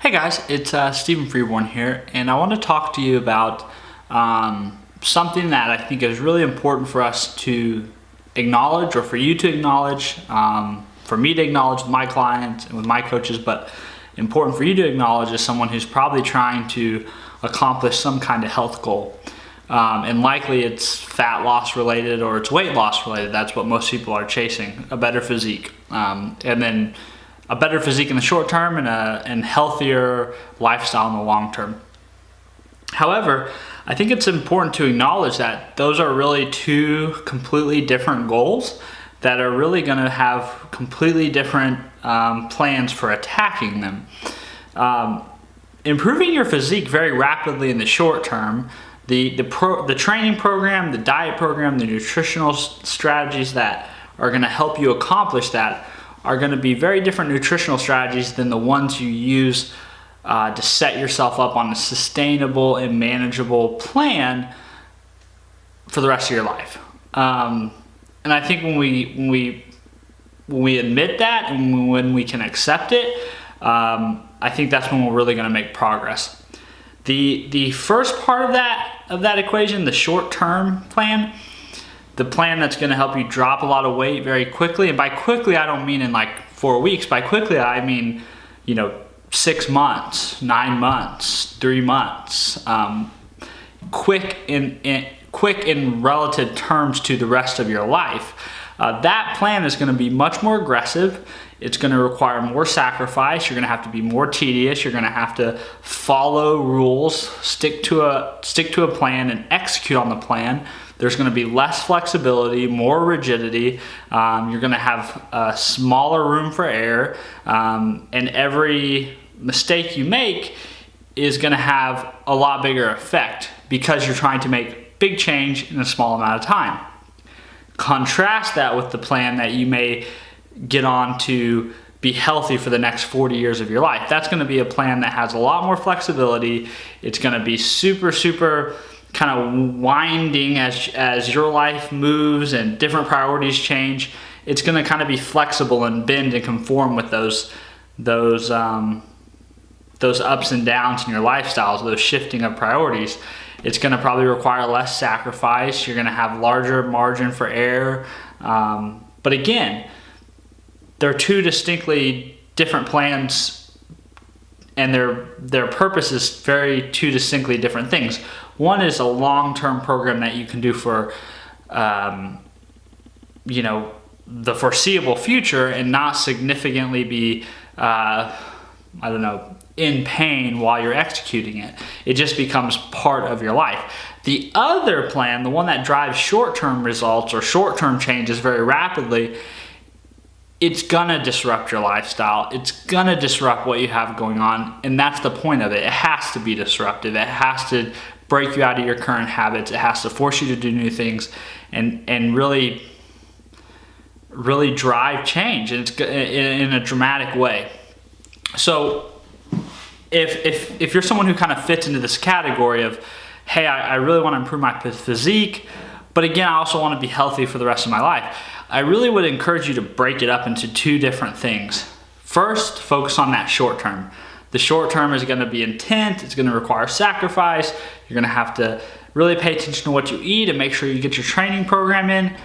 Hey guys, it's Stephen Freeborn here, and I want to talk to you about something that I think is really important for us to acknowledge, or for you to acknowledge, for me to acknowledge with my clients and with my coaches, but important for you to acknowledge as someone who's probably trying to accomplish some kind of health goal. And likely it's fat loss related or it's weight loss related. That's what most people are chasing, a better physique. And then a better physique in the short term and healthier lifestyle in the long term. However, I think it's important to acknowledge that those are really two completely different goals that are really going to have completely different plans for attacking them. Improving your physique very rapidly in the short term, the training program, the diet program, the nutritional strategies that are going to help you accomplish that are going to be very different nutritional strategies than the ones you use to set yourself up on a sustainable and manageable plan for the rest of your life. And I think when we admit that and when we can accept it, I think that's when we're really going to make progress. The first part of that equation, the short-term plan, the plan that's going to help you drop a lot of weight very quickly, and by quickly I don't mean in like 4 weeks. By quickly I mean 6 months, 9 months, 3 months. Quick in relative terms to the rest of your life. That plan is going to be much more aggressive. It's going to require more sacrifice. You're going to have to be more tedious. You're going to have to follow rules, stick to a plan, and execute on the plan. There's going to be less flexibility, more rigidity. You're going to have a smaller room for error, and every mistake you make is going to have a lot bigger effect because you're trying to make big change in a small amount of time. Contrast that with the plan that you may get on to be healthy for the next 40 years of your life. That's going to be a plan that has a lot more flexibility. It's going to be super kind of winding as your life moves and different priorities change. It's going to kind of be flexible and bend and conform with those ups and downs in your lifestyles, those shifting of priorities. It's going to probably require less sacrifice. You're going to have larger margin for error. But again, they're two distinctly different plans, and their purpose is two distinctly different things. One is a long-term program that you can do for the foreseeable future and not significantly be in pain while you're executing it. It just becomes part of your life. The other plan, the one that drives short-term results or short-term changes very rapidly, it's gonna disrupt your lifestyle. It's gonna disrupt what you have going on, and that's the point of it. It has to be disruptive. It has to break you out of your current habits. It has to force you to do new things and really drive change, and it's in a dramatic way. So if you're someone who kind of fits into this category of, hey, I really want to improve my physique, but again, I also want to be healthy for the rest of my life, I really would encourage you to break it up into two different things. First, focus on that short term. The short term is going to be intense. It's going to require sacrifice. You're going to have to really pay attention to what you eat and make sure you get your training program in.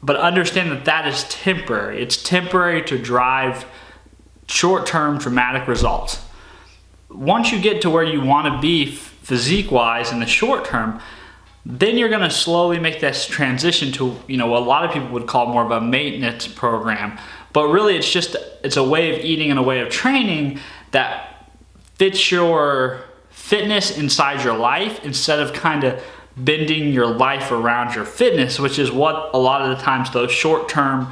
But understand that is temporary. It's temporary to drive short-term dramatic results. Once you get to where you want to be physique-wise in the short term, then you're going to slowly make this transition to what a lot of people would call more of a maintenance program. But really it's a way of eating and a way of training that fits your fitness inside your life, instead of kind of bending your life around your fitness, which is what a lot of the times those short-term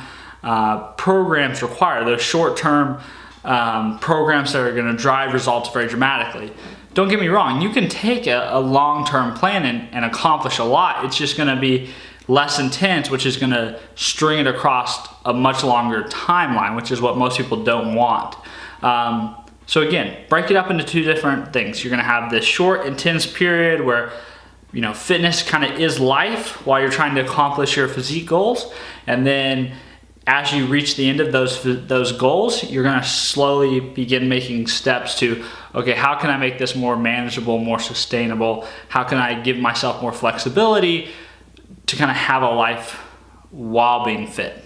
programs require. Those short-term programs that are going to drive results very dramatically. Don't get me wrong, you can take a long-term plan and accomplish a lot. It's just going to be less intense, which is going to string it across a much longer timeline, which is what most people don't want. So again, break it up into two different things. You're going to have this short, intense period where fitness kind of is life while you're trying to accomplish your physique goals, and then as you reach the end of those goals, you're gonna slowly begin making steps to, okay, how can I make this more manageable, more sustainable? How can I give myself more flexibility to kind of have a life while being fit?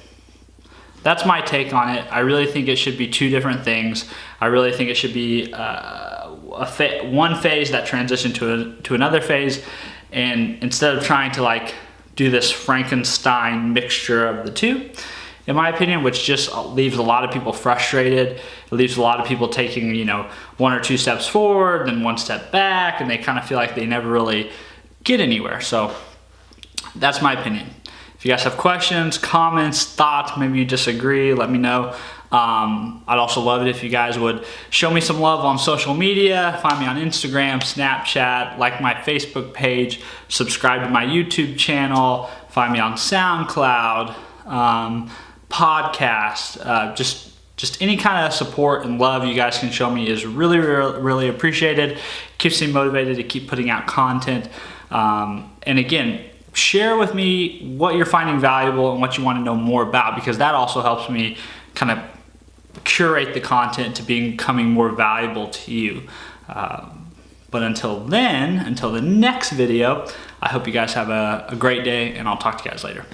That's my take on it. I really think it should be two different things. I really think it should be one phase that transition to another phase. And instead of trying to like do this Frankenstein mixture of the two, in my opinion, which just leaves a lot of people frustrated. It leaves a lot of people taking, you know, 1 or 2 steps forward, then 1 step back, and they kind of feel like they never really get anywhere. So that's my opinion. If you guys have questions, comments, thoughts, maybe you disagree, let me know. I'd also love it if you guys would show me some love on social media. Find me on Instagram, Snapchat, like my Facebook page, subscribe to my YouTube channel, find me on SoundCloud, podcast, just any kind of support and love you guys can show me is really, really, really appreciated. Keeps me motivated to keep putting out content. And again, share with me what you're finding valuable and what you want to know more about, because that also helps me kind of curate the content to becoming more valuable to you. But until then, until the next video, I hope you guys have a great day, and I'll talk to you guys later.